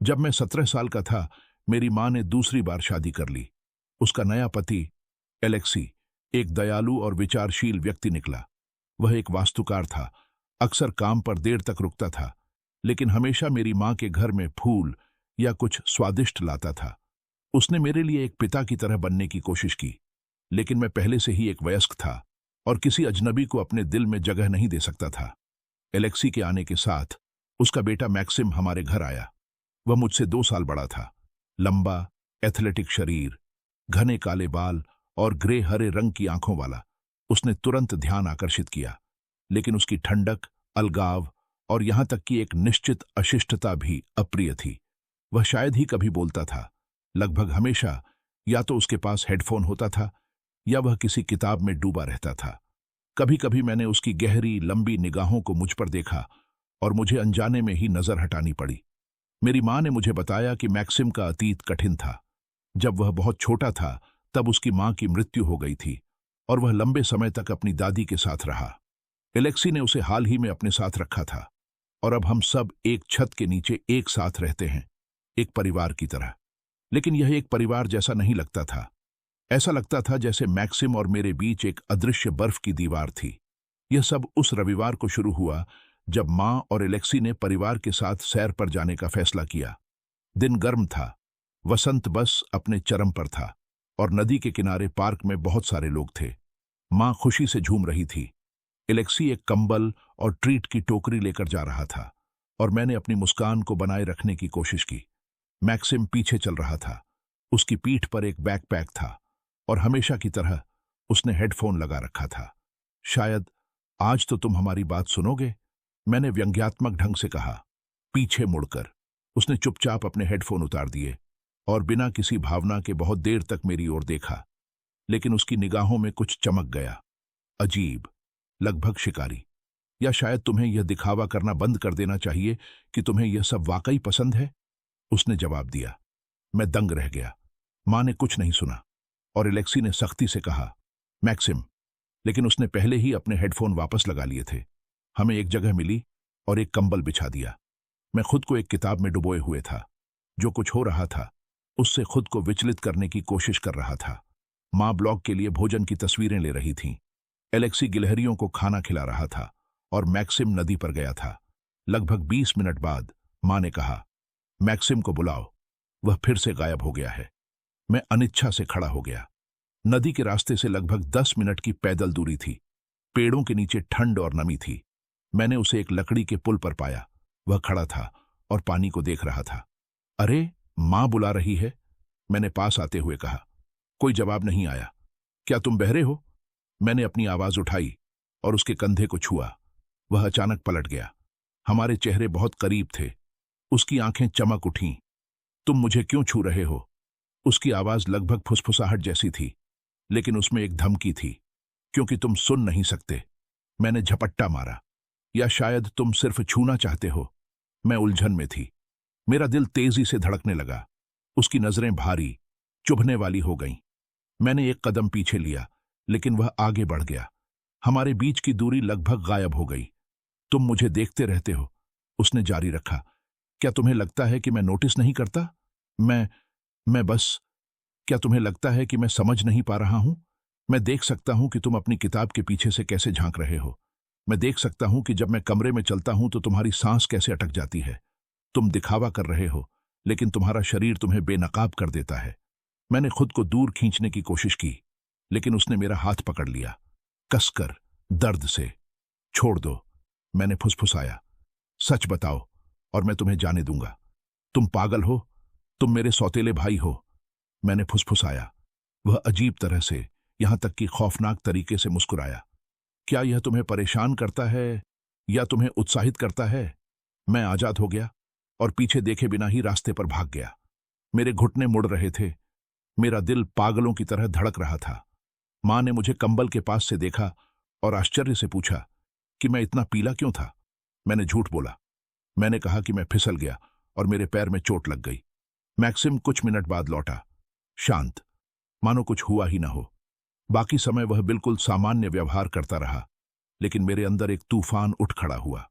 जब मैं 17 साल का था, मेरी माँ ने दूसरी बार शादी कर ली। उसका नया पति एलेक्सी एक दयालु और विचारशील व्यक्ति निकला। वह एक वास्तुकार था, अक्सर काम पर देर तक रुकता था, लेकिन हमेशा मेरी माँ के घर में फूल या कुछ स्वादिष्ट लाता था। उसने मेरे लिए एक पिता की तरह बनने की कोशिश की, लेकिन मैं पहले से ही एक वयस्क था और किसी अजनबी को अपने दिल में जगह नहीं दे सकता था। एलेक्सी के आने के साथ उसका बेटा मैक्सिम हमारे घर आया। वह मुझसे 2 साल बड़ा था, लंबा, एथलेटिक शरीर, घने काले बाल और ग्रे हरे रंग की आंखों वाला। उसने तुरंत ध्यान आकर्षित किया, लेकिन उसकी ठंडक, अलगाव और यहां तक कि एक निश्चित अशिष्टता भी अप्रिय थी। वह शायद ही कभी बोलता था। लगभग हमेशा या तो उसके पास हेडफोन होता था या वह किसी किताब में डूबा रहता था। कभी कभी मैंने उसकी गहरी लंबी निगाहों को मुझ पर देखा और मुझे अनजाने में ही नजर हटानी पड़ी। मेरी माँ ने मुझे बताया कि मैक्सिम का अतीत कठिन था। जब वह बहुत छोटा था तब उसकी माँ की मृत्यु हो गई थी और वह लंबे समय तक अपनी दादी के साथ रहा। एलेक्सी ने उसे हाल ही में अपने साथ रखा था और अब हम सब एक छत के नीचे एक साथ रहते हैं, एक परिवार की तरह। लेकिन यह एक परिवार जैसा नहीं लगता था। ऐसा लगता था जैसे मैक्सिम और मेरे बीच एक अदृश्य बर्फ की दीवार थी। यह सब उस रविवार को शुरू हुआ जब माँ और एलेक्सी ने परिवार के साथ सैर पर जाने का फैसला किया। दिन गर्म था, वसंत बस अपने चरम पर था और नदी के किनारे पार्क में बहुत सारे लोग थे। माँ खुशी से झूम रही थी। एलेक्सी एक कंबल और ट्रीट की टोकरी लेकर जा रहा था और मैंने अपनी मुस्कान को बनाए रखने की कोशिश की। मैक्सिम पीछे चल रहा था। उसकी पीठ पर एक बैकपैक था और हमेशा की तरह उसने हेडफोन लगा रखा था। शायद आज तो तुम हमारी बात सुनोगे, मैंने व्यंग्यात्मक ढंग से कहा। पीछे मुड़कर उसने चुपचाप अपने हेडफोन उतार दिए और बिना किसी भावना के बहुत देर तक मेरी ओर देखा। लेकिन उसकी निगाहों में कुछ चमक गया, अजीब, लगभग शिकारी। या शायद तुम्हें यह दिखावा करना बंद कर देना चाहिए कि तुम्हें यह सब वाकई पसंद है, उसने जवाब दिया। मैं दंग रह गया। माँ ने कुछ नहीं सुना और एलेक्सी ने सख्ती से कहा, मैक्सिम। लेकिन उसने पहले ही अपने हेडफोन वापस लगा लिए थे। हमें एक जगह मिली और एक कंबल बिछा दिया। मैं खुद को एक किताब में डुबोए हुए था। जो कुछ हो रहा था उससे खुद को विचलित करने की कोशिश कर रहा था। माँ ब्लॉग के लिए भोजन की तस्वीरें ले रही थीं। एलेक्सी गिलहरियों को खाना खिला रहा था और मैक्सिम नदी पर गया था। लगभग 20 मिनट बाद माँ ने कहा, मैक्सिम को बुलाओ, वह फिर से गायब हो गया है। मैं अनिच्छा से खड़ा हो गया। नदी के रास्ते से लगभग 10 मिनट की पैदल दूरी थी। पेड़ों के नीचे ठंड और नमी थी। मैंने उसे एक लकड़ी के पुल पर पाया। वह खड़ा था और पानी को देख रहा था। अरे, माँ बुला रही है, मैंने पास आते हुए कहा। कोई जवाब नहीं आया। क्या तुम बहरे हो? मैंने अपनी आवाज उठाई और उसके कंधे को छुआ। वह अचानक पलट गया। हमारे चेहरे बहुत करीब थे। उसकी आंखें चमक उठीं। तुम मुझे क्यों छू रहे हो? उसकी आवाज लगभग फुसफुसाहट जैसी थी, लेकिन उसमें एक धमकी थी। क्योंकि तुम सुन नहीं सकते, मैंने झपट्टा मारा। या शायद तुम सिर्फ छूना चाहते हो? मैं उलझन में थी। मेरा दिल तेजी से धड़कने लगा। उसकी नजरें भारी, चुभने वाली हो गईं। मैंने एक कदम पीछे लिया, लेकिन वह आगे बढ़ गया। हमारे बीच की दूरी लगभग गायब हो गई। तुम मुझे देखते रहते हो, उसने जारी रखा। क्या तुम्हें लगता है कि मैं नोटिस नहीं करता? मैं बस क्या तुम्हें लगता है कि मैं समझ नहीं पा रहा हूं? मैं देख सकता हूं कि तुम अपनी किताब के पीछे से कैसे झांक रहे हो। मैं देख सकता हूं कि जब मैं कमरे में चलता हूं तो तुम्हारी सांस कैसे अटक जाती है। तुम दिखावा कर रहे हो, लेकिन तुम्हारा शरीर तुम्हें बेनकाब कर देता है। मैंने खुद को दूर खींचने की कोशिश की, लेकिन उसने मेरा हाथ पकड़ लिया, कसकर, दर्द से। छोड़ दो, मैंने फुसफुसाया। सच बताओ और मैं तुम्हें जाने दूंगा। तुम पागल हो, तुम मेरे सौतेले भाई हो, मैंने फुसफुसाया। वह अजीब तरह से, यहां तक कि खौफनाक तरीके से मुस्कुराया। क्या यह तुम्हें परेशान करता है या तुम्हें उत्साहित करता है? मैं आजाद हो गया और पीछे देखे बिना ही रास्ते पर भाग गया। मेरे घुटने मुड़ रहे थे। मेरा दिल पागलों की तरह धड़क रहा था। माँ ने मुझे कंबल के पास से देखा और आश्चर्य से पूछा कि मैं इतना पीला क्यों था। मैंने झूठ बोला। मैंने कहा कि मैं फिसल गया और मेरे पैर में चोट लग गई। मैक्सिम कुछ मिनट बाद लौटा, शांत, मानो कुछ हुआ ही ना हो। बाकी समय वह बिल्कुल सामान्य व्यवहार करता रहा, लेकिन मेरे अंदर एक तूफान उठ खड़ा हुआ।